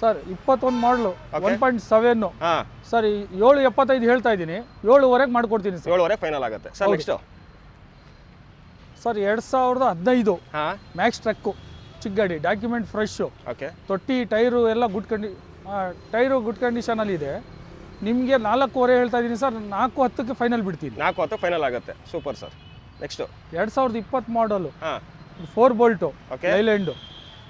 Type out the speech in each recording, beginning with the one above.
Sir 21 model 1.7 sir 775 ಹೇಳ್ತಾ ಇದ್ದೀನಿ 7ವರೆಗೆ ಮಾಡ್ಕೊಡ್ತೀನಿ ಸರ್ 7ವರೆಗೆ ಫೈನಲ್ ಆಗುತ್ತೆ sir next sir 2015 Max truck ಚಿಕ್ಕ ಗಾಡಿ ಡಾಕ್ಯುಮೆಂಟ್ ಫ್ರೆಶ್ ಓಕೆ ತೊಟ್ಟಿ ಟೈರು ಎಲ್ಲ ಟೈರು ಗುಡ್ ಕಂಡೀಷನಲ್ಲಿ ಇದೆ ನಿಮಗೆ 4ವರೆ ಹೇಳ್ತಾ ಇದ್ದೀನಿ ಸರ್ 410ಕ್ಕೆ ಫೈನಲ್ ಬಿಡ್ತೀನಿ 410 ಫೈನಲ್ ಆಗುತ್ತೆ ಸೂಪರ್ ಸರ್ ನೆಕ್ಸ್ಟ್ 2020 ಮಾಡಲು 4 ಬೋಲ್ಟು ಲೈಲ್ಯಾಂಡು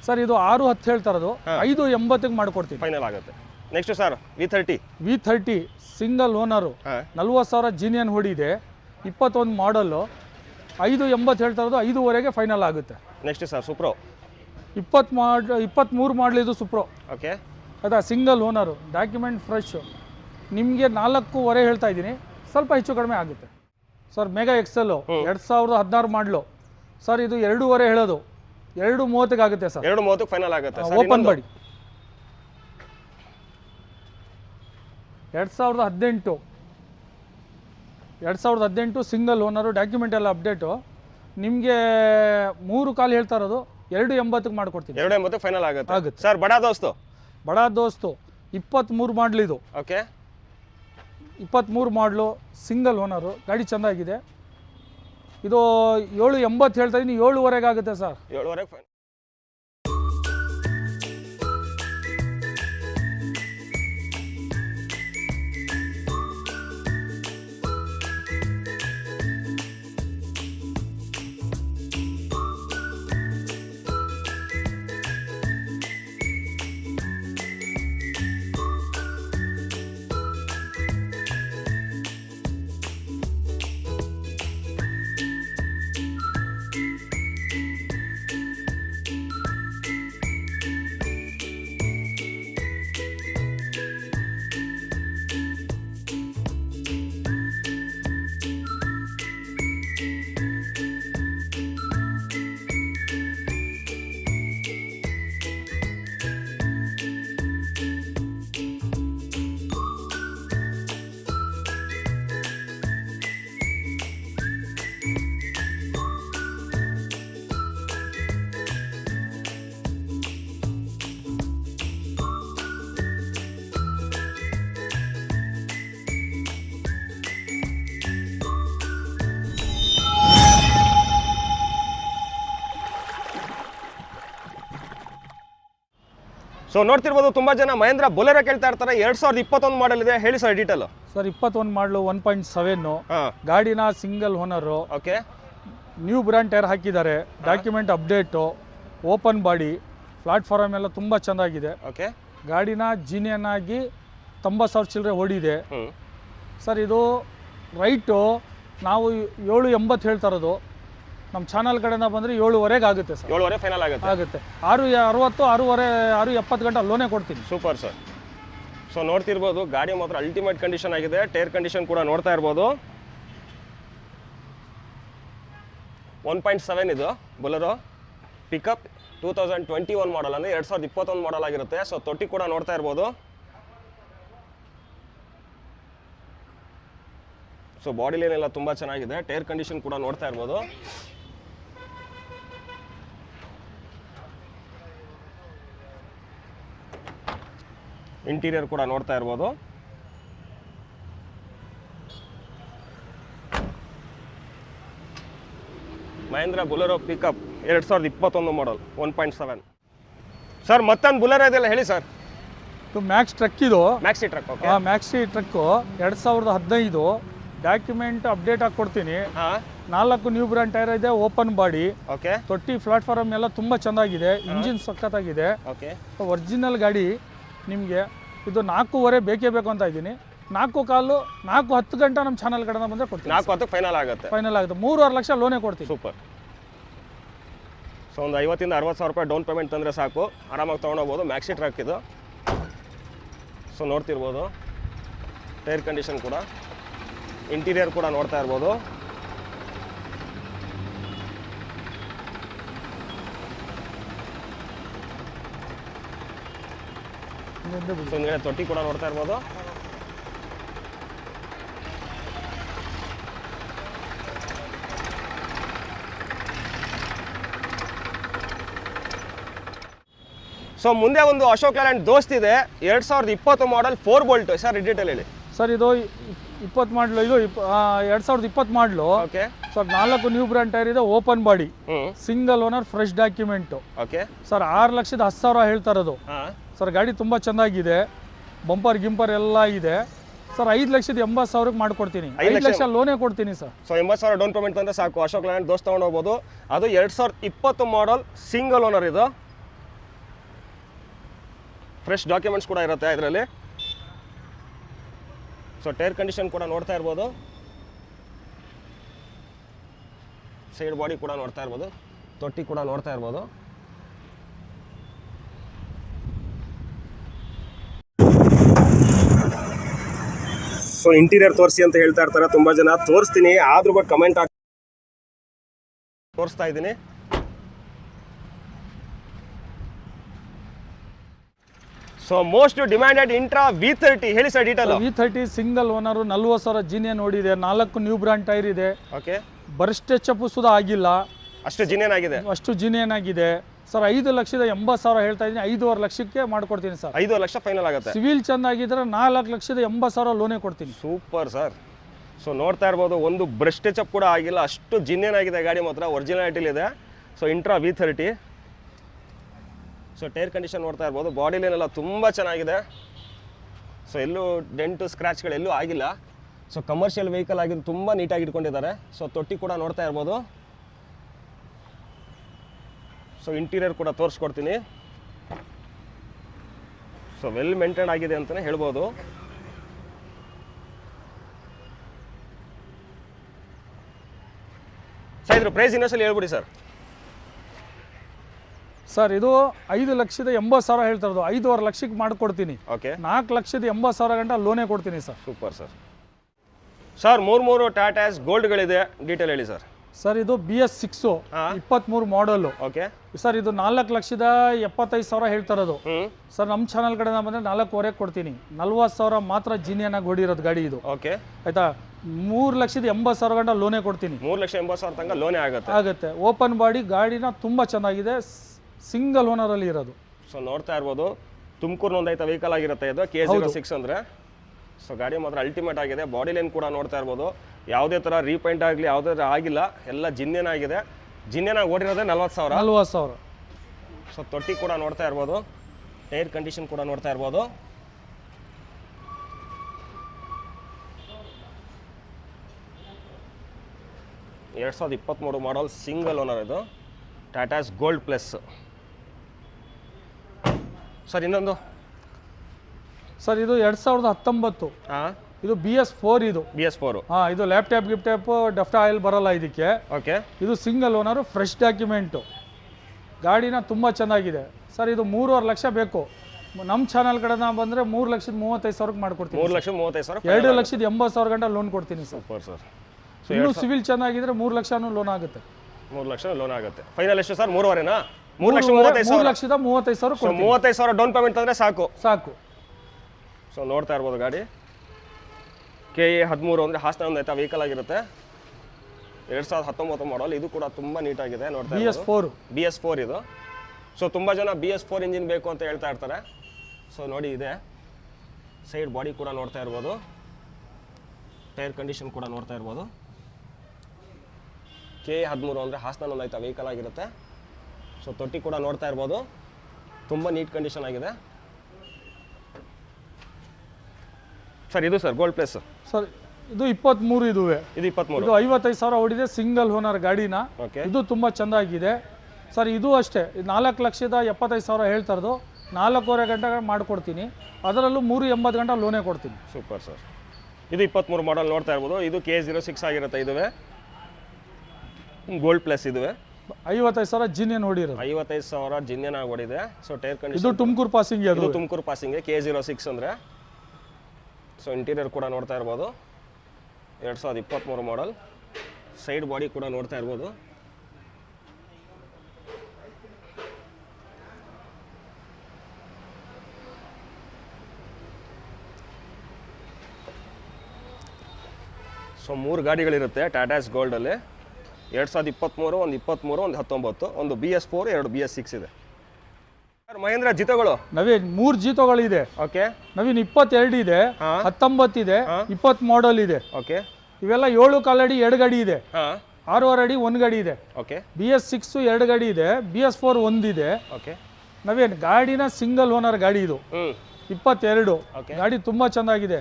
ಸರ್ ಇದು 610 ಹೇಳ್ತಾ ಇರೋದು 580ಗೆ ಮಾಡ್ಕೊಡ್ತೀನಿ ಫೈನಲ್ ಆಗುತ್ತೆ next sir V30 single owner 40,000 genuine ಹೊಡಿದೆ 21 ಮಾಡಲ್ಲು 580 ಹೇಳ್ತಾ ಇರೋದು 5ವರೆಗೆ ಫೈನಲ್ ಆಗುತ್ತೆ ನೆಕ್ಸ್ಟ್ ಸರ್ ಸುಪ್ರೋ 23 ಮಾಡಲ್ ಇದು ಸುಪ್ರೋ ಓಕೆ ಅದಾ ಸಿಂಗಲ್ ಓನರು ಡಾಕ್ಯುಮೆಂಟ್ ಫ್ರೆಶ್ ನಿಮಗೆ 4ವರೆ ಹೇಳ್ತಾ ಇದ್ದೀನಿ ಸ್ವಲ್ಪ ಹೆಚ್ಚು ಕಡಿಮೆ ಆಗುತ್ತೆ ಸರ್ ಮೆಗಾ ಎಕ್ಸೆಲ್ 2016 ಮಾಡಲು ಸರ್ ಇದು 2ವರೆ ಹೇಳೋದು 230ಗೆ ಆಗುತ್ತೆ ಸರ್ 230ಕ್ಕೆ ಫೈನಲ್ ಆಗುತ್ತೆ open body 2018 single owner document ಎಲ್ಲ ಅಪ್ಡೇಟು ನಿಮಗೆ 3 ಕಾಲು ಹೇಳ್ತಾ ಇರೋದು 280ಕ್ಕೆ ಮಾಡ್ಕೊಡ್ತೀನಿ 280ಕ್ಕೆ ಫೈನಲ್ ಆಗುತ್ತೆ ಸರ್ ಬಡಾ ದೋಸ್ತು 23 ಮಾಡಲ್ ಇದು ಓಕೆ 23 ಮಾಡಲು ಸಿಂಗಲ್ ಓನರು ಗಾಡಿ ಚೆಂದಾಗಿದೆ ಇದು 780 ಹೇಳ್ತಾ ಇದ್ದೀನಿ 7ವರೆಗೆ ಆಗುತ್ತೆ ಸರ್ 7ವರೆಗೆ ಫೈನ್ ಸೊ ನೋಡ್ತಿರ್ಬೋದು ತುಂಬ ಜನ ಮಹೇಂದ್ರ ಬೊಲೆರೋ ಕೇಳ್ತಾ ಇರ್ತಾರೆ 2021 ಮಾಡಲ್ ಇದೆ ಹೇಳಿ ಸರ್ ಡೀಟೇಲ್ ಸರ್ 21 ಮಾಡಲು 1.7 ಗಾಡಿನ single owner okay new brand tyre ಹಾಕಿದ್ದಾರೆ document update open body platform ಎಲ್ಲ ತುಂಬ ಚೆನ್ನಾಗಿದೆ ಓಕೆ ಗಾಡಿನ ಜೀನಿಯನ್ ಆಗಿ 90,000 ಚಿಲ್ಲರೆ ಓಡಿದೆ ಸರ್ ಇದು ರೈಟು ನಾವು 780 ಹೇಳ್ತಾ ಇರೋದು ನಮ್ಮ ಚಾನಲ್ ಕಡೆಯಿಂದ ಬಂದರೆ 7ವರೆಗೆ ಆಗುತ್ತೆ ಸರ್ 7ವರೆ ಫೈನಲ್ ಆಗುತ್ತೆ 660 670 ಗಂಟೆ ಲೋನೇ ಕೊಡ್ತೀನಿ ಸೂಪರ್ ಸರ್ ಸೊ ನೋಡ್ತಿರ್ಬೋದು ಗಾಡಿ ಮಾತ್ರ ಅಲ್ಟಿಮೇಟ್ ಕಂಡೀಷನ್ ಆಗಿದೆ ಟೈರ್ ಕಂಡೀಷನ್ ಕೂಡ ನೋಡ್ತಾ ಇರ್ಬೋದು 1.7 ಇದು ಬೊಲೆರೋ ಪಿಕಪ್ 2021 ಮಾಡಲ್ ಅಂದರೆ 2021 ಮಾಡಲ್ ಆಗಿರುತ್ತೆ ಸೊ ತೊಟ್ಟಿ ಕೂಡ ನೋಡ್ತಾ ಇರ್ಬೋದು ಸೊ ಬಾಡಿ ಲೈನ್ ಎಲ್ಲ ತುಂಬ ಚೆನ್ನಾಗಿದೆ ಟೈರ್ ಕಂಡೀಷನ್ ಕೂಡ ನೋಡ್ತಾ ಇರ್ಬೋದು ಇಂಟೀರಿಯರ್ ಕೂಡ ನೋಡ್ತಾ ಇರ್ಬೋದು ಮಹೇಂದ್ರ ಬೊಲೆರೋ ಪಿಕಪ್ 2021 ಮಾಡಲ್ 1.7 ಸರ್ ಮತ್ತೊಂದು ಬೊಲೆರೋ ಇದೆಲ್ಲ ಹೇಳಿ ಸರ್ ಇದು maxi truck okay maxi truck 2015 document update ಆಗಿ ಕೊಡ್ತೀನಿ 4 ನ್ಯೂ ಬ್ರ್ಯಾಂಡ್ ಟೈರ್ ಇದೆ ಓಪನ್ ಬಾಡಿ ಓಕೆ ತೊಟ್ಟಿ ಪ್ಲಾಟ್ಫಾರ್ಮ್ ಎಲ್ಲ ತುಂಬ ಚೆನ್ನಾಗಿದೆ ಇಂಜಿನ್ ಸಖತ್ತಾಗಿದೆ ಓಕೆ ಒರಿಜಿನಲ್ ಗಾಡಿ ನಿಮಗೆ ಇದು 4ವರೆ ಬೇಕೇ ಬೇಕು ಅಂತ ಇದ್ದೀನಿ 4:10 ಗಂಟೆ ನಮ್ಮ ಚಾನಲ್ ಕಡೆಯಿಂದ ಬಂದರೆ ಕೊಡ್ತೀನಿ 4:10 ಫೈನಲ್ ಆಗುತ್ತೆ 3.5 ಲಕ್ಷ ಲೋನೇ ಕೊಡ್ತೀನಿ ಸೂಪರ್ ಸೊ ಒಂದು 50,000 ಇಂದ 60,000 ರೂಪಾಯಿ ಡೌನ್ ಪೇಮೆಂಟ್ ತಂದರೆ ಸಾಕು ಆರಾಮಾಗಿ ತೊಗೊಂಡೋಗ್ಬೋದು ಮ್ಯಾಕ್ಸಿ ಟ್ರಕ್ ಇದು ಸೊ ನೋಡ್ತಿರ್ಬೋದು ಟೈರ್ ಕಂಡೀಷನ್ ಕೂಡ ಇಂಟೀರಿಯರ್ ಕೂಡ ನೋಡ್ತಾ ಇರ್ಬೋದು ತೊಟ್ಟಿ ಕೂಡ ನೋಡ್ತಾ ಇರ್ಬೋದು ಸೊ ಮುಂದೆ ಒಂದು ಅಶೋಕ್ ಲೇಲ್ಯಾಂಡ್ ದೋಸ್ತ್ ಇದೆ 2020 ಮಾಡಲ್ 4 ಬೋಲ್ಟ್ ಸರ್ ಡೀಟೇಲ್ ಹೇಳಿ ಸರ್ ಇದು 20 ಮಾಡಲು ಇದು 2020 model okay sir 4 new brand tyre ಇದೆ, open body, single owner, fresh document. Okay sir 6,10,000 ಹೇಳ್ತಾ ಇರೋದು. ಸರ್ ಗಾಡಿ ತುಂಬ ಚೆನ್ನಾಗಿದೆ, ಬಂಪರ್ ಗಿಂಪರ್ ಎಲ್ಲ ಇದೆ. ಸರ್ 5,80,000ಕ್ಕೆ ಮಾಡ್ಕೊಡ್ತೀನಿ, 5 ಲಕ್ಷ ಲೋನೇ ಕೊಡ್ತೀನಿ ಸರ್. ಸೊ 80,000 ಡೌನ್ ಪೇಮೆಂಟ್ ಅಂದರೆ ಸಾಕು, ಅಶೋಕ್ ಲೇಲ್ಯಾಂಡ್ ದೋಸ್ತ್ ತೊಗೊಂಡು ಹೋಗ್ಬೋದು. ಅದು 2020 ಮಾಡಲ್ ಸಿಂಗಲ್ ಓನರ್, ಇದು ಫ್ರೆಶ್ ಡಾಕ್ಯುಮೆಂಟ್ಸ್ ಕೂಡ ಇರುತ್ತೆ ಇದರಲ್ಲಿ. ಸೊ ಟೈರ್ ಕಂಡೀಷನ್ ಕೂಡ ನೋಡ್ತಾ ಇರ್ಬೋದು, ಸೈಡ್ ಬಾಡಿ ಕೂಡ ನೋಡ್ತಾ ಇರ್ಬೋದು, ತೊಟ್ಟಿ ಕೂಡ ನೋಡ್ತಾ ಇರ್ಬೋದು. ಸೊ ಇಂಟೀರಿಯರ್ ತೋರಿಸಿ ಅಂತ ಹೇಳ್ತಾ ಇರ್ತಾರೆ ತುಂಬ ಜನ, ತೋರಿಸ್ತೀನಿ, ಆದ್ರೂ ಬಟ್ ಕಮೆಂಟ್ ಹಾಕಿ ತೋರಿಸ್ತಾ ಇದ್ದೀನಿ. So most demanded intra V30 ಹೇಳಿ sir detail. V30 single owner, 40,000 ಜಿನಿಯನ್ ಓಡಿದೆ, 4 ನ್ಯೂ ಬ್ರ್ಯಾಂಡ್ ಟೈರ್ ಇದೆ. ಓಕೆ ಬರ್ಸ್ಟ್ ಟಚಪ್ ಸುಧಾ ಆಗಿಲ್ಲ, ಅಷ್ಟು ಜಿನಿಯನ್ ಆಗಿದೆ, ಅಷ್ಟು ಜಿನಿಯನ್ ಆಗಿದೆ. ಸರ್ 5,80,000 ಹೇಳ್ತಾ ಇದ್ದೀನಿ, 5.5 ಲಕ್ಷಕ್ಕೆ ಮಾಡ್ಕೊಡ್ತೀನಿ ಸರ್. 5 ಲಕ್ಷ ಫೈನಲ್ ಆಗುತ್ತೆ. ಸಿವಿಲ್ ಚೆಂದಾಗಿದ್ರೆ 4,80,000 ಲೋನೇ ಕೊಡ್ತೀನಿ. Super sir. ಸೊ ನೋಡ್ತಾ ಇರ್ಬೋದು, ಒಂದು ಬ್ರಷ್ ಟಚಪ್ ಕೂಡ ಆಗಿಲ್ಲ, ಅಷ್ಟು ಜಿನಿಯನ್ ಆಗಿದೆ ಗಾಡಿ ಮಾತ್ರ, ಒರಿಜಿನಾಲಿಟಿಲಿ ಇದೆ. So intra V30. So tyre condition ನೋಡ್ತಾ ಇರ್ಬೋದು, ಬಾಡಿ ಲೈನ್ ಎಲ್ಲ ತುಂಬ ಚೆನ್ನಾಗಿದೆ. ಸೊ ಎಲ್ಲೂ ಡೆಂಟು ಸ್ಕ್ರ್ಯಾಚ್ಗಳೆಲ್ಲೂ ಆಗಿಲ್ಲ. ಸೊ ಕಮರ್ಷಿಯಲ್ ವೆಹಿಕಲ್ ಆಗಿದ್ದು ತುಂಬ ನೀಟಾಗಿ ಇಟ್ಕೊಂಡಿದ್ದಾರೆ. ಸೊ ತೊಟ್ಟಿ ಕೂಡ ನೋಡ್ತಾ ಇರ್ಬೋದು. ಸೊ ಇಂಟೀರಿಯರ್ ಕೂಡ ತೋರಿಸ್ಕೊಡ್ತೀನಿ. ಸೊ ವೆಲ್ ಮೇಂಟೈನ್ ಆಗಿದೆ ಅಂತಲೇ ಹೇಳ್ಬೋದು. ಸರ್ ಇದ್ರ ಪ್ರೈಸ್ ಇನ್ನೊಂದ್ಸಲ ಹೇಳ್ಬಿಡಿ ಸರ್. ಸರ್ ಇದು 5,80,000 ಹೇಳ್ತಾ ಇರೋದು, 5.5 ಲಕ್ಷಕ್ಕೆ ಮಾಡ್ಕೊಡ್ತೀನಿ. ಓಕೆ 4,80,000 ಗಂಟ ಲೋನೇ ಕೊಡ್ತೀನಿ sir. Super sir. Sir 3 Tata Ace ಗೋಲ್ಡ್ಗಳಿದೆ, ಡೀಟೇಲ್ ಹೇಳಿ ಸರ್. ಸರ್ ಇದು BS6 23 ಮಾಡಲು. ಓಕೆ ಸರ್ ಇದು 4,75,000 ಹೇಳ್ತಾ ಇರೋದು. ಸರ್ ನಮ್ಮ ಚಾನಲ್ ಕಡೆಯಿಂದ ಬಂದರೆ 4.25 ಕೊಡ್ತೀನಿ. 40,000 ಮಾತ್ರ ಜಿನಿಯನ್ ಆಗಿ ಹೊಡಿರೋದು ಗಾಡಿ ಇದು. ಓಕೆ ಆಯ್ತಾ, 3,80,000 ಗಂಟ ಲೋನೇ ಕೊಡ್ತೀನಿ. 3,80,000 ತನಕ ಲೋನೇ ಆಗುತ್ತೆ. ಓಪನ್ ಬಾಡಿ ಗಾಡಿನ ತುಂಬ ಚೆನ್ನಾಗಿದೆ, ಸಿಂಗಲ್ ಓನರಲ್ಲಿ ಇರೋದು. ಸೊ ನೋಡ್ತಾ ಇರ್ಬೋದು, ತುಮಕೂರು ನೋಂದಾಯಿತ ವೆಹಿಕಲ್ ಆಗಿರುತ್ತೆ ಇದು, K06 ಅಂದರೆ. ಸೊ ಗಾಡಿ ಮಾತ್ರ ಅಲ್ಟಿಮೇಟ್ ಆಗಿದೆ. ಬಾಡಿ ಲೈನ್ ಕೂಡ ನೋಡ್ತಾ ಇರ್ಬೋದು, ಯಾವುದೇ ಥರ ರೀಪೇಂಟ್ ಆಗಲಿ ಯಾವುದೇ ಥರ ಆಗಿಲ್ಲ, ಎಲ್ಲ ಜಿನ್ನೇನ್ ಆಗಿದೆ. ಜಿನ್ನೇನ್ ಆಗಿ ಓಡಿರೋದೇ 40,000. ಸೊ ತೊಟ್ಟಿ ಕೂಡ ನೋಡ್ತಾ ಇರ್ಬೋದು, ಟೈರ್ ಕಂಡೀಷನ್ ಕೂಡ ನೋಡ್ತಾ ಇರ್ಬೋದು. ಎರಡು 2023 ಮಾಡಲ್ ಸಿಂಗಲ್ ಓನರ್ ಇದು, ಟಾಟಾಸ್ ಗೋಲ್ಡ್ ಪ್ಲಸ್. ಸರ್ ಇನ್ನೊಂದು ಸರ್ ಇದು 2019. ಇದು BS4. ಇದು BS4. ಇದು ಲ್ಯಾಪ್ಟಾಪ್ ಗಿಫ್ಟಾಪ್ ಡಫ್ಟಾ ಆಯಿಲ್ ಬರಲ್ಲ ಇದಕ್ಕೆ. ಓಕೆ ಇದು ಸಿಂಗಲ್ ಓನರು, ಫ್ರೆಶ್ ಡಾಕ್ಯುಮೆಂಟು, ಗಾಡಿನ ತುಂಬ ಚೆನ್ನಾಗಿದೆ. ಸರ್ ಇದು 3.5 ಲಕ್ಷ ಬೇಕು. ನಮ್ಮ ಚಾನಲ್ ಕಡೆನ ಬಂದರೆ 3,35,000ಕ್ಕೆ ಮಾಡ್ಕೊಡ್ತೀನಿ. 3,35,000. 2,80,000 ಗಂಟ ಲೋನ್ ಕೊಡ್ತೀನಿ ಸರ್. Super sir. ಸೊ ಇನ್ನೂ ಸಿವಿಲ್ ಚೆನ್ನಾಗಿದ್ರೆ 3 ಲಕ್ಷನೂ ಲೋನ್ ಆಗುತ್ತೆ. 3 ಲಕ್ಷ ಲೋನ್ ಆಗುತ್ತೆ. ಫೈನಲ್ ಎಷ್ಟು ಸರ್? 3.5ನಾ? 3,35,000. 35,000 ಡೌನ್ ಪೇಮೆಂಟ್ ಅಂದರೆ ಸಾಕು. ಸೊ ನೋಡ್ತಾ ಇರ್ಬೋದು ಗಾಡಿ KA13 ಅಂದರೆ ಹಾಸನ ಒಂದು ವೆಹಿಕಲ್ ಆಗಿರುತ್ತೆ. 2019 ಮಾಡಲ್. ಇದು ಕೂಡ ತುಂಬ ನೀಟಾಗಿದೆ. ನೋಡ್ತಾ BS4 ಇದು. ಸೊ ತುಂಬ ಜನ BS4 ಇಂಜಿನ್ ಬೇಕು ಅಂತ ಹೇಳ್ತಾ ಇರ್ತಾರೆ. ಸೊ ನೋಡಿ ಇದೆ, ಸೈಡ್ ಬಾಡಿ ಕೂಡ ನೋಡ್ತಾ ಇರ್ಬೋದು, ಟೈರ್ ಕಂಡೀಷನ್ ಕೂಡ ನೋಡ್ತಾ ಇರ್ಬೋದು. KA13 ಅಂದರೆ ಹಾಸನ ಒಂದು ವೆಹಿಕಲ್ ಆಗಿರುತ್ತೆ. ಸೊ ತೊಟ್ಟಿ ಕೂಡ ನೋಡ್ತಾ ಇರ್ಬೋದು, ತುಂಬ ನೀಟ್ ಕಂಡೀಷನ್ ಆಗಿದೆ ಸರ್. ಇದು ಸರ್ ಗೋಲ್ಡ್ ಪ್ಲಸ್ ಸರ್. ಇದು 23. ಇದು 23. ಇದು 55,000 ಓಡಿದೆ, ಸಿಂಗಲ್ ಓನರ್ ಗಾಡಿನ. ಇದು ತುಂಬ ಚೆಂದಾಗಿದೆ ಸರ್. ಇದು ಅಷ್ಟೇ, 4,75,000 ಹೇಳ್ತಾ ಇರೋದು. 4.25 ಗಂಟೆ ಮಾಡ್ಕೊಡ್ತೀನಿ, ಅದರಲ್ಲೂ 3.80 ಗಂಟೆ ಲೋನೇ ಕೊಡ್ತೀನಿ. Super sir. ಇದು 23 ಮಾಡಲ್ ನೋಡ್ತಾ ಇರ್ಬೋದು. ಇದು K06 ಆಗಿರುತ್ತೆ. ಇದುವೇ ಗೋಲ್ಡ್ ಪ್ಲಸ್. ಇದುವೇ 55,000 ಜಿನಿಯನ್ ಹೊಡಿರೋದು. 55,000 ಜಿನಿಯನ್ ಆಗಿ ಓಡಿದೆ. ಸೊ ಟೈರ್ ಕಂಡೀಷನ್ ಇದು ತುಮಕೂರು ಪಾಸಿಂಗ್. ಇದು ತುಮಕೂರು ಪಾಸಿಂಗ್ K06 ಅಂದರೆ. ಸೊ ಇಂಟೀರಿಯರ್ ಕೂಡ ನೋಡ್ತಾ ಇರ್ಬೋದು, 2023 ಮಾಡಲ್. ಸೈಡ್ ಬಾಡಿ ಕೂಡ ನೋಡ್ತಾ ಇರ್ಬೋದು. ಸೊ 3 ಗಾಡಿಗಳಿರುತ್ತೆ ಟಾಟಾಸ್ ಗೋಲ್ಡಲ್ಲಿ. 2023, ಒಂದು 23, ಒಂದು 19, ಒಂದು BS4, 2 BS6 ಇದೆ. ಸರ್ ಮಹೇಂದ್ರ ಜಿತೋಗಳು ನವೀನ್ 3 ಜೀತೋಗಳಿದೆ. ಓಕೆ ನವೀನ್ 22 ಇದೆ, 19 ಇದೆ, 20 ಮಾಡೆಲ್ ಇದೆ. ಓಕೆ ಇವೆಲ್ಲ 7 ಕಾಲಡಿ 2 ಗಾಡಿ ಇದೆ, ಹಾಂ 6 ಅಡಿ 1 ಗಾಡಿ ಇದೆ. ಓಕೆ BS6 2 ಗಾಡಿ ಇದೆ, BS4 1 ಇದೆ. ಓಕೆ ನವೀನ್ ಗಾಡಿನ ಸಿಂಗಲ್ ಓನರ್ ಗಾಡಿ ಇದು, 22 ಗಾಡಿ ತುಂಬಾ ಚೆನ್ನಾಗಿದೆ.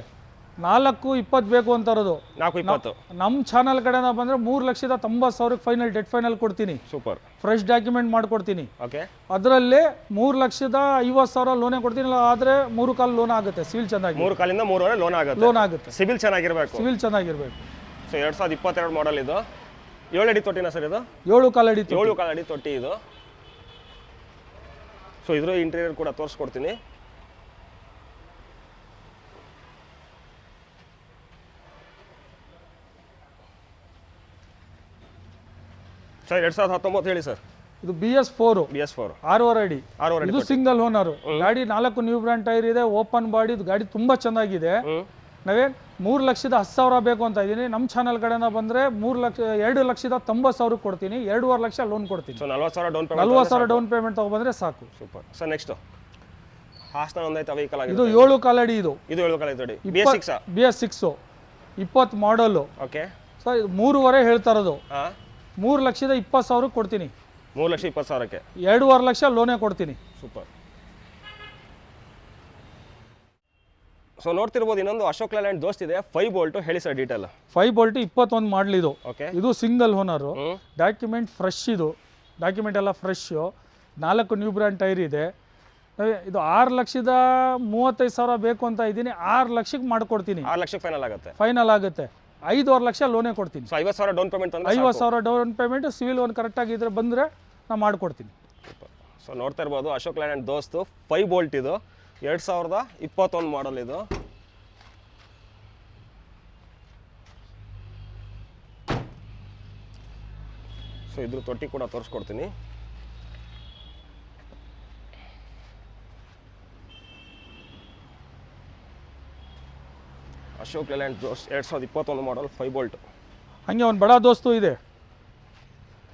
420 ಬೇಕು ಅಂತ ಇರೋದು. 420 ನಮ್ಮ ಚಾನಲ್ ಕಡೆಯಿಂದ ಬಂದ್ರೆ 3,90,000 ಫೈನಲ್ ಡೆಡ್ ಫೈನಲ್ ಕೊಡ್ತೀನಿ. ಸೂಪರ್. ಫ್ರೆಶ್ ಡಾಕ್ಯುಮೆಂಟ್ ಮಾಡ್ಕೊಡ್ತೀನಿ. ಓಕೆ ಅದರಲ್ಲಿ 3,50,000 ಲೋನೇ ಕೊಡ್ತೀನಿ. ಆದ್ರೆ 3 ಕಾಲ್ ಲೋನ್ ಆಗುತ್ತೆ. ಸಿವಿಲ್ ಚೆನ್ನಾಗಿ 3 ಕಾಲಿಂದ 3 ಲೋನ್ ಆಗುತ್ತೆ. ಲೋನ್ ಆಗುತ್ತೆ. ಸಿಬಿಲ್ ಚೆನ್ನಾಗಿರ್ಬೇಕು. ಸಿವಿಲ್ ಚೆನ್ನಾಗಿರ್ಬೇಕು. ಸೊ 2022 ಮಾಡೆಲ್ ಇದು. 7 ಅಡಿ ತೊಟ್ಟಿನ ಸರ್ ಇದು? 7 ಕಾಲಡಿ 7 ಕಾಲಡಿ ತೊಟ್ಟಿ ಇದು. ಸೊ ಇದ್ರ ಇಂಟೀರಿಯರ್ ಕೂಡ ತೋರಿಸ್ಕೊಡ್ತೀನಿ. ಸರ್ 2019 ಹೇಳಿ ಸರ್. ಇದು BS4 BS4 6 ಅಡಿ. 6 ಅಡಿ ಇದು ಸಿಂಗಲ್ ಓನರ್ ಗಾಡಿ. 4 ನ್ಯೂ ಬ್ರ್ಯಾಂಡ್ ಟೈರ್ ಇದೆ, ಓಪನ್ ಬಾಡಿ. ಗಾಡಿ ತುಂಬಾ ಚೆನ್ನಾಗಿದೆ. ನಾವೇನ್ 3,10,000 ಬೇಕು ಅಂತ ಇದ್ದೀನಿ. ನಮ್ಮ ಚಾನಲ್ ಕಡೆಯಿಂದ ಬಂದ್ರೆ 2,90,000 ಕೊಡ್ತೀನಿ. 2.5 ಲಕ್ಷ ಲೋನ್ ಕೊಡ್ತೀನಿ. So 40,000 down payment. 40,000 down payment ತಗೊಬಂದ್ರೆ ಸಾಕು. ಸೂಪರ್. ಸರ್ ನೆಕ್ಸ್ಟ್ ಹಾಸನ ಒಂದೈತೆ ವೆಹಿಕಲ್ ಆಗಿದೆ. ಇದು 7 ಕಾಲಡಿ. ಇದು 7 ಕಾಲಡಿ ತೊಡಿ. BS6 20 model. ಓಕೆ ಸರ್ ಇದು 3.5 ಹೇಳ್ತಾ ಇರೋದು. ಹಾಂ 3,20,000 ಕೊಡ್ತೀನಿ. 3,20,000ಕ್ಕೆ 2.5 ಲಕ್ಷ ಲೋನೇ ಕೊಡ್ತೀನಿ. ಸೂಪರ್. ಸೊ ನೋಡ್ತಿರ್ಬೋದು ಇನ್ನೊಂದು ಅಶೋಕ್ ಲೇಲ್ಯಾಂಡ್ ದೋಸ್ತ್ ಇದೆ. 5 ಬೋಲ್ಟ್ ಹೇಳಿ ಸರ್ ಡೀಟೇಲ್. 5 ಬೋಲ್ಟ್ 21 ಮಾಡಲ್ ಇದು. ಓಕೆ ಇದು ಸಿಂಗಲ್ ಓನರು. Document fresh. ಇದು ಡಾಕ್ಯುಮೆಂಟ್ ಎಲ್ಲ ಫ್ರೆಶ್. 4 ನ್ಯೂ ಬ್ರ್ಯಾಂಡ್ ಟೈರ್ ಇದೆ. ಇದು 6,35,000 ಬೇಕು ಅಂತ ಇದ್ದೀನಿ. 6 ಲಕ್ಷಕ್ಕೆ ಮಾಡ್ಕೊಡ್ತೀನಿ. 6 ಲಕ್ಷಕ್ಕೆ ಫೈನಲ್ ಆಗುತ್ತೆ. ಫೈನಲ್ ಆಗುತ್ತೆ. 5.5 ಲಕ್ಷ ಲೋನೇ ಕೊಡ್ತೀನಿ. ಸೊ 50,000 ಡೌನ್ ಪೇಮೆಂಟ್ ಅಂದ್ರೆ 50,000 ಡೌನ್ ಪೇಮೆಂಟ್. ಸಿವಿಲ್ ಒಂದು ಕರೆಕ್ಟ್ ಆಗಿದ್ರೆ ಬಂದರೆ ನಾನು ಮಾಡ್ಕೊಡ್ತೀನಿ. ಸೊ ನೋಡ್ತಾ ಇರ್ಬೋದು ಅಶೋಕ್ ಲೇಲ್ಯಾಂಡ್ ದೋಸ್ತು 5 ಬೋಲ್ಟ್ ಇದು. 2021 ಮಾಡಲ್ ಇದು. ಸೊ ಇದ್ರ ತೊಟ್ಟಿ ಕೂಡ ತೋರಿಸ್ಕೊಡ್ತೀನಿ. ಅಶೋಕ್ ಲೇಲ್ಯಾಂಡ್ ದೋಸ್ತ್ 2021 ಮಾಡಲ್ 5 ಬೋಲ್ಟ್. ಹಾಗೆ ಒಂದು ಬಡ ದೋಸ್ತು ಇದೆ.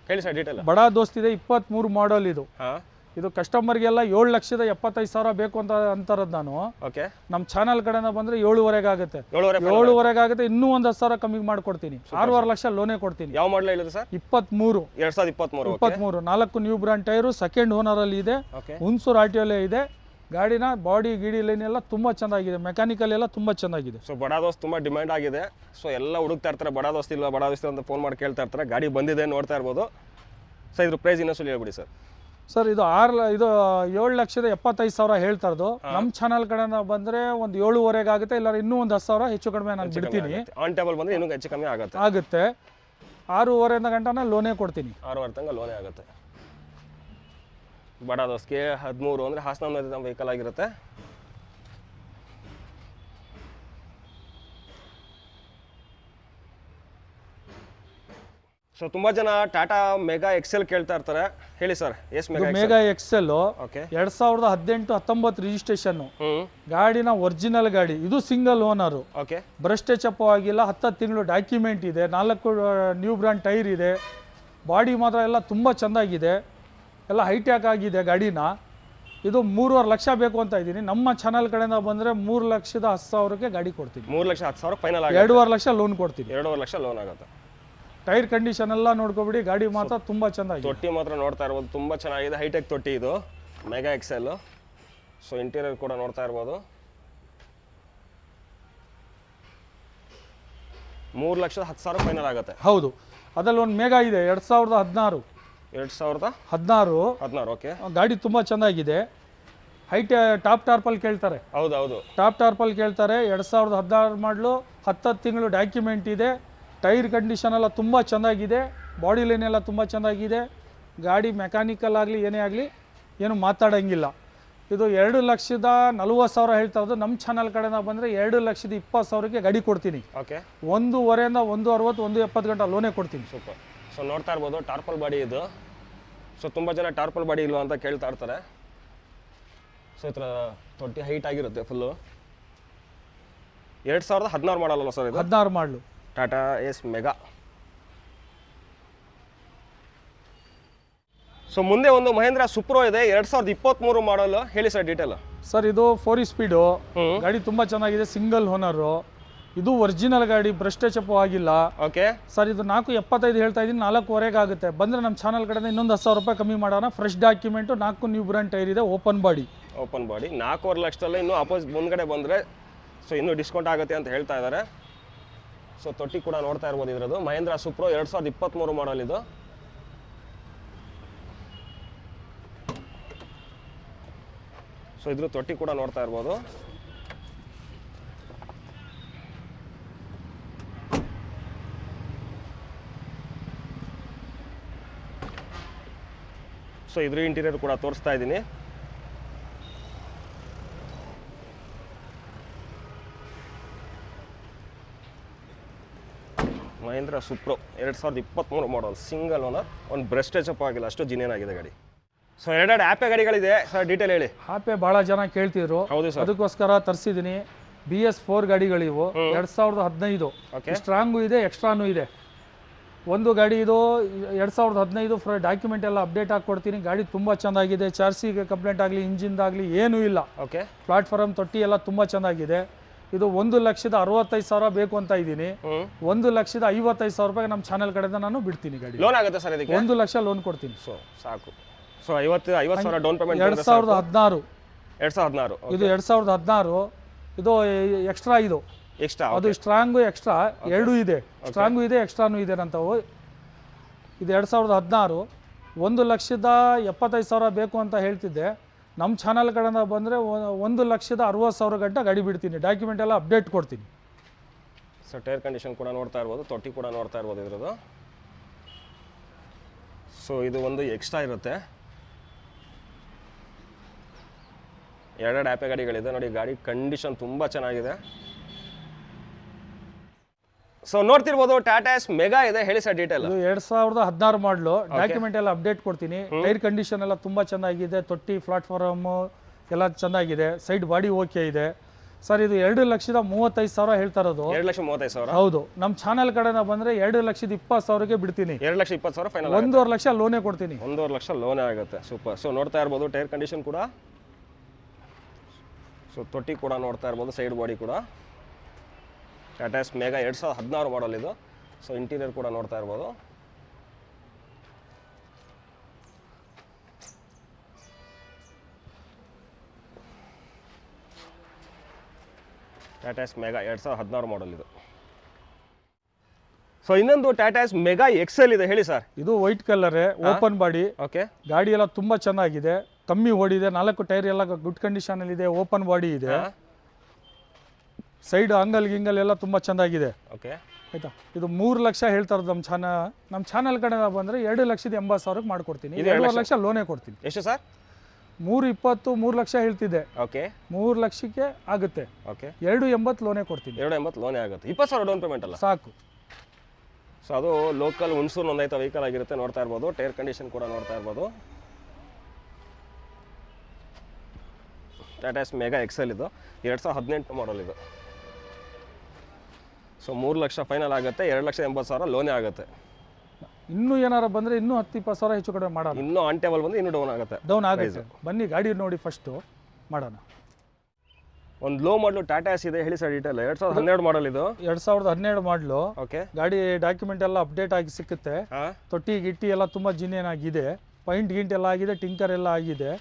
ಹೇಳಿ ಸರ್ ಡೀಟೇಲ್. ಬಡ ದೋಸ್ತ್ ಇದೆ 23 ಮಾಡಲ್ ಇದು. ಹಾಂ ಇದು ಕಸ್ಟಮರ್ಗೆಲ್ಲ 7,75,000 ಬೇಕು ಅಂತ ಅಂತಾರದು ನಾನು. ಓಕೆ ನಮ್ಮ ಚಾನಲ್ ಕಡೆಯಿಂದ ಬಂದರೆ 7.5 ಆಗುತ್ತೆ. 7.5 ಆಗುತ್ತೆ. ಇನ್ನೂ 1,000 ಕಮ್ಮಿ ಮಾಡ್ಕೊಡ್ತೀನಿ. 6.5 ಲಕ್ಷ ಲೋನೇ ಕೊಡ್ತೀನಿ. ಯಾವ ಮಾಡಲ್ ಹೇಳಿದ್ರು sir? 23 2023. 4 new brand tyre. Second ಓನರಲ್ಲಿ ಇದೆ. ಹುಣಸೂರು RTO ಇದೆ. ಗಾಡಿನ ಬಾಡಿ ಗಿಡಿ ಲೈನ್ ಎಲ್ಲ ತುಂಬ ಚೆನ್ನಾಗಿದೆ. ಮೆಕ್ಯಾನಿಕಲ್ ಎಲ್ಲ ತುಂಬ ಚೆನ್ನಾಗಿದೆ. ಸೊ ಬಡ ದೋಸ್ತ್ ತುಂಬ ಡಿಮ್ಯಾಂಡ್ ಆಗಿದೆ. ಸೊ ಎಲ್ಲ ಹುಡುಕ್ತಾ ಇರ್ತಾರೆ ಬಡ ದೋಸ್ತ್ ಇಲ್ಲ ಬಡ ದೋಸ್ತ್ ಅಂತ ಫೋನ್ ಮಾಡಿ ಕೇಳ್ತಾ ಇರ್ತಾರೆ. ಗಾಡಿ ಬಂದಿದೆ ನೋಡ್ತಾ ಇರ್ಬೋದು. ಸೊ ಇದ್ರ ಪ್ರೈಸ್ ಇನ್ನೊಂದು ಹೇಳ್ಬಿಡಿ ಸರ್. ಸರ್ ಇದು 7,75,000 ಹೇಳ್ತಾ ಇರೋದು. ನಮ್ಮ ಚಾನಲ್ ಕಡೆಯಿಂದ ಬಂದರೆ ಒಂದು 7.5 ಆಗುತ್ತೆ. ಇಲ್ಲ ಇನ್ನೂ ಒಂದು 10,000 ಹೆಚ್ಚು ಕಡಿಮೆ ನಾನು ಬಿಡ್ತೀನಿ. ಆನ್ ಟೇಬಲ್ ಬಂದರೆ ಇನ್ನೂ ಹೆಚ್ಚು ಕಮ್ಮಿ ಆಗುತ್ತೆ. 6.5 ಗಂಟೆ ಲೋನೇ ಕೊಡ್ತೀನಿ. 6.5 ತನಕ ಲೋನೇ ಆಗುತ್ತೆ. ಬಡ ದೋಸ್ಗೆ 13 ಅಂದರೆ ಹಾಸನ ನಮ್ಮ ವೆಹಿಕಲ್ ಆಗಿರುತ್ತೆ. ಸೊ ತುಂಬ ಜನ ಟಾಟಾ ಮೆಗಾ ಎಕ್ಸೆಲ್ ಕೇಳ್ತಾ ಇರ್ತಾರೆ. ಹೇಳಿ sir yes mega XL okay 2018-19 registration ಗಾಡಿನ ಒರಿಜಿನಲ್ ಗಾಡಿ. ಇದು single owner. Okay brush touch up ಆಗಿಲ್ಲ. 10 ತಿಂಗಳು ಡಾಕ್ಯುಮೆಂಟ್ ಇದೆ. 4 ನ್ಯೂ ಬ್ರ್ಯಾಂಡ್ ಟೈರ್ ಇದೆ. ಬಾಡಿ ಮಾತ್ರ ಎಲ್ಲ ತುಂಬ ಚೆಂದಾಗಿದೆ. ಎಲ್ಲ ಹೈಟ್ಯಾಕ್ ಆಗಿದೆ ಗಾಡಿನ. ಇದು 3.5 ಲಕ್ಷ ಬೇಕು ಅಂತ ಇದ್ದೀನಿ. ನಮ್ಮ ಚಾನಲ್ ಕಡೆಯಿಂದ ಬಂದರೆ 3,10,000ಕ್ಕೆ ಗಾಡಿ ಕೊಡ್ತೀನಿ. 3,10,000 ಫೈನಲ್ ಆಗುತ್ತೆ. 2.5 ಲಕ್ಷ ಲೋನ್ ಕೊಡ್ತೀನಿ. 2.5 ಲಕ್ಷ ಲೋನ್ ಆಗುತ್ತೆ. ಟೈರ್ ಕಂಡೀಷನ್ ಎಲ್ಲ ನೋಡ್ಕೊಬಿಡಿ. ಗಾಡಿ ಮಾತ್ರ ತುಂಬ ಚೆನ್ನಾಗಿದೆ. ತೊಟ್ಟಿ ಮಾತ್ರ ನೋಡ್ತಾ ಇರ್ಬೋದು ತುಂಬ ಚೆನ್ನಾಗಿದೆ. ಹೈಟೆಕ್ ತೊಟ್ಟಿ ಇದು ಮೆಗಾ ಎಕ್ಸೆಲ್. ಸೊ ಇಂಟೀರಿಯರ್ ಕೂಡ ನೋಡ್ತಾ ಇರ್ಬೋದು. 3,10,000 ಫೈನಲ್ ಆಗುತ್ತೆ. ಹೌದು. ಅದರಲ್ಲಿ ಒಂದು ಮೆಗಾ ಇದೆ 2016. 2016 ಓಕೆ. ಗಾಡಿ ತುಂಬ ಚೆನ್ನಾಗಿದೆ. ಹೈಟ್ ಟಾಪ್ ಟಾರ್ಪಲ್ ಕೇಳ್ತಾರೆ. ಹೌದು ಟಾಪ್ ಟಾರ್ಪಲ್ ಕೇಳ್ತಾರೆ. 2016 ಮಾಡಲು. 10 ತಿಂಗಳು ಡಾಕ್ಯುಮೆಂಟ್ ಇದೆ. ಟೈರ್ ಕಂಡೀಷನ್ ಎಲ್ಲ ತುಂಬ ಚೆನ್ನಾಗಿದೆ. ಬಾಡಿ ಲೈನ್ ಎಲ್ಲ ತುಂಬ ಚೆನ್ನಾಗಿದೆ. ಗಾಡಿ ಮೆಕ್ಯಾನಿಕಲ್ ಆಗಲಿ ಏನೇ ಆಗಲಿ ಏನು ಮಾತಾಡೋಂಗಿಲ್ಲ. ಇದು 2,40,000 ಹೇಳ್ತಾ ಇರೋದು. ನಮ್ಮ ಚಾನಲ್ ಕಡೆಯಿಂದ ಬಂದರೆ 2,20,000ಕ್ಕೆ ಗಾಡಿ ಕೊಡ್ತೀನಿ. ಓಕೆ 1.5 160 170 ಗಂಟೆ ಲೋನೇ ಕೊಡ್ತೀನಿ. ಸೂಪರ್. ಸೊ ನೋಡ್ತಾ ಇರ್ಬೋದು ಟಾರ್ಪಲ್ ಬಾಡಿ ಇದು. ಸೊ ತುಂಬ ಜನ ಟಾರ್ಪಲ್ ಬಾಡಿ ಇಲ್ವಾ ಅಂತ ಕೇಳ್ತಾ ಇರ್ತಾರೆ. ಸೊ ಈ ಥರ ತೊಟ್ಟಿ ಹೈಟ್ ಆಗಿರುತ್ತೆ ಫುಲ್ಲು. 2016 ಮಾಡಲ್ಲ ಸರ್ ಇದು? 16 ಮಾಡಲು ಟಾಟಾ ಎಸ್ ಮೆಗಾ. ಸೊ ಮುಂದೆ ಒಂದು ಮಹೇಂದ್ರ ಸುಪ್ರೋ ಇದೆ 2023 ಮಾಡಲ್, ಹೇಳಿ ಸರ್ ಡೀಟೇಲ್. ಸರ್ ಇದು 4 ಸ್ಪೀಡು ಗಾಡಿ ತುಂಬ ಚೆನ್ನಾಗಿದೆ, ಸಿಂಗಲ್ ಓನರು. ಇದು ಒರಿಜಿನಲ್ ಗಾಡಿ, ಬ್ರಷ್ ಟಚಪ್ ಆಗಿಲ್ಲ. ಓಕೆ ಸರ್ ಇದು 4.75 ಹೇಳ್ತಾ ಇದ್ದೀನಿ, 4.25 ಆಗುತ್ತೆ. ಬಂದರೆ ನಮ್ಮ ಚಾನಲ್ ಕಡೆಯಿಂದ ಇನ್ನೊಂದು 10,000 ರೂಪಾಯಿ ಕಮ್ಮಿ ಮಾಡೋಣ. Fresh document, 4 new brand tyre ಇದೆ, ಓಪನ್ ಬಾಡಿ. 4.25 ಲಕ್ಷದಲ್ಲಿ ಇನ್ನೂ ಅಪೋಸಿಟ್ ಮುಂದ್ಗಡೆ ಬಂದರೆ ಸೊ ಇನ್ನೂ ಡಿಸ್ಕೌಂಟ್ ಆಗುತ್ತೆ ಅಂತ ಹೇಳ್ತಾ ಇದ್ದಾರೆ. ಸೊ ತೊಟ್ಟಿ ಕೂಡ ನೋಡ್ತಾ ಇರ್ಬೋದು ಇದ್ರದ್ದು. ಮಹೇಂದ್ರ ಸುಪ್ರೋ 2023 ಮಾಡಲ್ ಇದು. ಸೊ ಇದ್ರ ತೊಟ್ಟಿ ಕೂಡ ನೋಡ್ತಾ ಇರ್ಬೋದು. ಸೊ ಇದ್ರ ಇಂಟೀರಿಯರ್ ಕೂಡ ತೋರಿಸ್ತಾ ಇದ್ದೀನಿ. ಮಹೇಂದ್ರ ಸುಪ್ರೋ 2023 ಮಾಡಲ್, ಸಿಂಗಲ್ ಓನರ್, ಒಂದು ಬ್ರಷ್ ಟಚಪ್ ಆಗಿಲ್ಲ, ಅಷ್ಟು ಜಿನಿಯನ್ ಆಗಿದೆ ಗಾಡಿ. ಸೊ ಎರಡೆರಡು ಆ್ಯಪೆ ಗಾಡಿಗಳಿದೆ ಸರ್, ಡೀಟೇಲ್ ಹೇಳಿ. ಆಪೆ ಭಾಳ ಜನ ಕೇಳ್ತಿದ್ರು, ಹೌದು ಸರ್, ಅದಕ್ಕೋಸ್ಕರ ತರಿಸಿದ್ದೀನಿ. BS4 ಗಾಡಿಗಳಿವು, 2015. ಓಕೆ, ಸ್ಟ್ರಾಂಗು ಇದೆ, ಎಕ್ಸ್ಟ್ರಾನೂ ಇದೆ. ಒಂದು ಗಾಡಿ ಇದು 2015 ಡಾಕ್ಯುಮೆಂಟ್ ಎಲ್ಲ ಅಪ್ಡೇಟ್ ಆಗಿ ಕೊಡ್ತೀನಿ. ಗಾಡಿ ತುಂಬ ಚೆನ್ನಾಗಿದೆ, ಚಾರ್ಸಿಗೆ ಕಂಪ್ಲೇಂಟ್ ಆಗಲಿ, ಇಂಜಿನ್ದಾಗಲಿ ಏನೂ ಇಲ್ಲ. ಓಕೆ, ಪ್ಲಾಟ್ಫಾರ್ಮ್ ತೊಟ್ಟಿ ಎಲ್ಲ ತುಂಬ ಚೆನ್ನಾಗಿದೆ. ಇದು 1,65,000 ಬೇಕು ಅಂತ ಇದ್ದೀನಿ. 1,55,000 ರೂಪಾಯಿಗೆ ನಮ್ಮ ಚಾನಲ್ ಕಡೆಯಿಂದ ನಾನು ಬಿಡ್ತೀನಿ ಗಾಡಿ. ಲೋನ್ ಆಗುತ್ತೆ ಸರ್ ಇದಕ್ಕೆ? 1 ಲಕ್ಷ ಲೋನ್ ಕೊಡ್ತೀನಿ. ಸೊ ಸಾಕು. So 50,000 down payment. 2016. 2016 ಇದು 2016. ಇದು ಎಕ್ಸ್ಟ್ರಾ, ಇದು ಎಕ್ಸ್ಟ್ರಾ. ಅದು ಸ್ಟ್ರಾಂಗು ಎಕ್ಸ್ಟ್ರಾ ಎರಡೂ ಇದೆ, ಸ್ಟ್ರಾಂಗು ಇದೆ, ಎಕ್ಸ್ಟ್ರಾನು ಇದೆ ಅಂತವು. ಇದು 2016. 1,75,000 ಬೇಕು ಅಂತ ಹೇಳ್ತಿದ್ದೆ. ನಮ್ಮ ಚಾನಲ್ ಕಡೆಯಿಂದ ಬಂದರೆ 1,60,000 ಗಂಟ ಗಾಡಿ ಬಿಡ್ತೀನಿ, ಡಾಕ್ಯುಮೆಂಟ್ ಎಲ್ಲ ಅಪ್ಡೇಟ್ ಕೊಡ್ತೀನಿ. ಸೊ ಟೈರ್ ಕಂಡೀಷನ್ ಕೂಡ ನೋಡ್ತಾ ಇರ್ಬೋದು, ತೊಟ್ಟಿ ಕೂಡ ನೋಡ್ತಾ ಇರ್ಬೋದು ಇದ್ರದ್ದು. ಸೊ ಇದು ಒಂದು ಎಕ್ಸ್ಟ್ರಾ ಇರುತ್ತೆ. ಎರಡೆರಡು ಆ್ಯಪೆ ಗಾಡಿಗಳಿದೆ ನೋಡಿ. ಗಾಡಿ ಕಂಡೀಷನ್ ತುಂಬ ಚೆನ್ನಾಗಿದೆ. ಸೊ ನೋಡ್ತಿರ್ಬೋದು ಟಾಟಾ ಎಸ್ ಮೆಗಾ ಇದೆ, ಹೇಳಿ ಸರ್ ಡೀಟೇಲ್. ಇದು 2016 ಮಾಡಲು, ಡಾಕ್ಯುಮೆಂಟ್ ಎಲ್ಲ ಅಪ್ಡೇಟ್ ಕೊಡ್ತೀನಿ. ಟೈರ್ ಕಂಡೀಷನ್ ಎಲ್ಲ ತುಂಬ ಚೆನ್ನಾಗಿದೆ, ತೊಟ್ಟಿ ಪ್ಲಾಟ್ಫಾರ್ಮು ಎಲ್ಲ ಚೆನ್ನಾಗಿದೆ, ಸೈಡ್ ಬಾಡಿ ಓಕೆ ಇದೆ. ಸರ್ ಇದು 2,35,000 ಹೇಳ್ತಾ ಇರೋದು. 2,35,000? ಹೌದು. ನಮ್ಮ ಚಾನಲ್ ಕಡೆಯಿಂದ ಬಂದರೆ 2,20,000ಗೆ ಬಿಡ್ತೀನಿ. 2,20,000 ಫೈನಲ್. 1.5 ಲಕ್ಷ ಲೋನೇ ಕೊಡ್ತೀನಿ. 1.5 ಲಕ್ಷ ಲೋನೇ ಆಗುತ್ತೆ. ಸೂಪರ್. ಸೊ ನೋಡ್ತಾ ಇರ್ಬೋದು ಟೈರ್ ಕಂಡೀಷನ್ ಕೂಡ. ಸೊ ತೊಟ್ಟಿ ಕೂಡ ನೋಡ್ತಾ ಇರ್ಬೋದು, ಸೈಡ್ ಬಾಡಿ ಕೂಡ. ಟಾಟಾ ಎಸ್ ಮೆಗಾ 2016 ಮಾಡಲ್ ಇದು. ಸೊ ಇಂಟೀರಿಯರ್ ಕೂಡ ನೋಡ್ತಾ ಇರ್ಬೋದು. ಟಾಟಾ ಎಸ್ ಮೆಗಾ 2016 ಮಾಡಲ್ ಇದು. ಸೊ ಇನ್ನೊಂದು ಟಾಟಾ ಎಸ್ ಮೆಗಾ ಎಕ್ಸೆಲ್ ಇದೆ, ಹೇಳಿ ಸರ್. ಇದು ವೈಟ್ ಕಲರೇ, ಓಪನ್ ಬಾಡಿ. ಓಕೆ, ಗಾಡಿ ಎಲ್ಲ ತುಂಬ ಚೆನ್ನಾಗಿದೆ, ಕಮ್ಮಿ ಓಡಿದೆ, 4 ಟೈರ್ ಎಲ್ಲ ಗುಡ್ ಕಂಡೀಷನಲ್ಲಿ ಇದೆ, ಓಪನ್ ಬಾಡಿ ಇದೆ. ಸೈಡ್ ಅಂಗಲ್ ಗಿಂಗಲ್ ಎಲ್ಲ ತುಂಬ ಚೆನ್ನಾಗಿದೆ. ಓಕೆ, ಆಯ್ತಾ. ಇದು 3 ಲಕ್ಷ ಹೇಳ್ತಾ ಇರೋದು ನಮ್ಮ ಚಾನಲ್ ಕಡೆ ಬಂದರೆ 2,80,000ಕ್ಕೆ ಮಾಡ್ಕೊಡ್ತೀನಿ. 2.5 ಲಕ್ಷ ಲೋನೇ ಕೊಡ್ತೀನಿ. ಎಷ್ಟು ಸರ್? 3.20, 3 ಲಕ್ಷ ಹೇಳ್ತಿದ್ದೆ. ಓಕೆ, 3 ಲಕ್ಷಕ್ಕೆ ಆಗುತ್ತೆ. ಓಕೆ, 2.80 ಲೋನೇ ಕೊಡ್ತೀನಿ. 2.80 ಲೋನೇ ಆಗುತ್ತೆ. 20,000 ಡೌನ್ ಪೇಮೆಂಟ್ ಅಲ್ಲ, ಸಾಕು. ಸೊ ಅದು ಲೋಕಲ್ ಹುಣಸೂರು ನೋಂದಾಯಿತ ವೆಹಿಕಲ್ ಆಗಿರುತ್ತೆ. ನೋಡ್ತಾ ಇರ್ಬೋದು, ಟೈರ್ ಕಂಡೀಷನ್ ಕೂಡ ನೋಡ್ತಾ ಇರ್ಬೋದು. ಟಾಟಾ ಎಸ್ ಮೆಗಾ ಎಕ್ಸೆಲ್ ಇದು 2018 ಮಾಡಲ್ ಇದು. ಸೊ 3 ಲಕ್ಷ ಫೈನಲ್ ಆಗುತ್ತೆ, 2,80,000 ಲೋನೇ ಆಗುತ್ತೆ. ಇನ್ನೂ ಏನಾರು ಬಂದರೆ ಇನ್ನೂ 10-20,000 ಹೆಚ್ಚು ಕಡಿಮೆ ಮಾಡೋಣ. ಇನ್ನೂ ಆನ್ ಟೇಬಲ್ ಬಂದು ಇನ್ನೂ ಡೌನ್ ಆಗುತ್ತೆ. ಡೌನ್ ಆಗುತ್ತೆ. ಬನ್ನಿ ಗಾಡಿ ನೋಡಿ ಫಸ್ಟು ಮಾಡೋಣ. ಒಂದು ಲೋ ಮಾಡಲು ಟಾಟಾ ಎಸ್ ಇದೆ, ಹೇಳಿ ಸರ್ ಡೀಟೇಲ್. 2012 ಮಾಡಲ್ ಇದು. 2012 ಮಾಡಲು. ಓಕೆ, ಗಾಡಿ ಡಾಕ್ಯುಮೆಂಟ್ ಎಲ್ಲ ಅಪ್ಡೇಟ್ ಆಗಿ ಸಿಕ್ಕುತ್ತೆ. ತೊಟ್ಟಿ ಗಿಟ್ಟಿ ಎಲ್ಲ ತುಂಬ ಜಿನಿಯನ್ ಆಗಿದೆ, ಪೈಂಟ್ ಗಿಂಟ್ ಎಲ್ಲ ಆಗಿದೆ, ಟಿಂಕರ್ ಎಲ್ಲ ಆಗಿದೆ.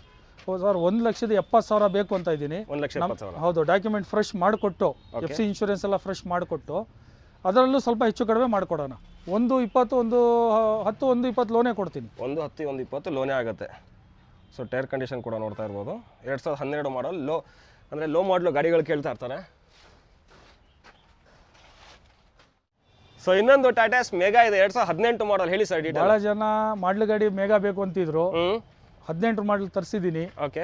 ಸರ್ 1,70,000 ಬೇಕು ಅಂತ ಇದ್ದೀನಿ. 1,70,000? ಹೌದು. ಡಾಕ್ಯುಮೆಂಟ್ ಫ್ರೆಶ್ ಮಾಡಿಕೊಟ್ಟು, FC ಇನ್ಶೂರೆನ್ಸ್ ಎಲ್ಲ ಫ್ರೆಶ್ ಮಾಡಿಕೊಟ್ಟು, ಅದರಲ್ಲೂ ಸ್ವಲ್ಪ ಹೆಚ್ಚು ಕಡಿಮೆ ಮಾಡಿಕೊಡೋಣ. 1.20, 1.10, 1.20 ಲೋನೇ ಕೊಡ್ತೀನಿ. 1.10, 1.20 ಲೋನೇ ಆಗುತ್ತೆ. ಸೊ ಟೈರ್ ಕಂಡೀಷನ್ ಕೂಡ ನೋಡ್ತಾ ಇರ್ಬೋದು. 2012 ಮಾಡಲ್, ಲೋ ಅಂದರೆ ಲೋ ಮಾಡಲು ಗಾಡಿಗಳು ಕೇಳ್ತಾ ಇರ್ತಾರೆ. ಸೊ ಇನ್ನೊಂದು ಟಾಟಾ ಎಸ್ ಮೆಗಾ ಇದೆ, 2018 ಮಾಡಲ್, ಹೇಳಿ ಸರ್ ಡೀಟೇಲ್. ಭಾಳ ಜನ ಮಾಡ್ಲು ಗಾಡಿ ಮೇಗಾ ಬೇಕು ಅಂತಿದ್ರು. 18 ಮಾಡಲ್ ತರಿಸಿದ್ದೀನಿ. ಓಕೆ,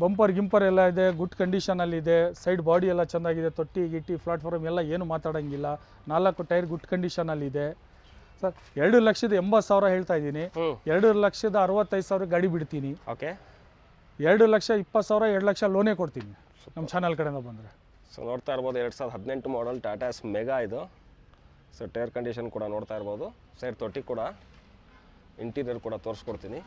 ಬಂಪರ್ ಗಿಂಪರ್ ಎಲ್ಲ ಇದೆ, ಗುಡ್ ಕಂಡೀಷನಲ್ಲಿ ಇದೆ, ಸೈಡ್ ಬಾಡಿ ಎಲ್ಲ ಚೆನ್ನಾಗಿದೆ, ತೊಟ್ಟಿ ಗಿಟ್ಟಿ ಪ್ಲಾಟ್ಫಾರ್ಮ್ ಎಲ್ಲ ಏನು ಮಾತಾಡೋಂಗಿಲ್ಲ, 4 ಟೈರ್ ಗುಡ್ ಕಂಡೀಷನಲ್ಲಿದೆ. ಸರ್ 2,80,000 ಹೇಳ್ತಾ ಇದ್ದೀನಿ. 2,65,000 ಗಾಡಿ ಬಿಡ್ತೀನಿ. ಓಕೆ, 2,20,000, 2 ಲಕ್ಷ ಲೋನೇ ಕೊಡ್ತೀನಿ ನಮ್ಮ ಚಾನಲ್ ಕಡೆಯಿಂದ ಬಂದರೆ. ಸೊ ನೋಡ್ತಾ ಇರ್ಬೋದು 2018 ಮಾಡಲ್ ಟಾಟಾ ಎಸ್ ಮೆಗಾ ಇದು. ಸೊ ಟೈರ್ ಕಂಡೀಷನ್ ಕೂಡ ನೋಡ್ತಾ ಇರ್ಬೋದು, ಸೈಡ್ ತೊಟ್ಟಿ ಕೂಡ, ಇಂಟೀರಿಯರ್ ಕೂಡ ತೋರಿಸ್ಕೊಡ್ತೀನಿ.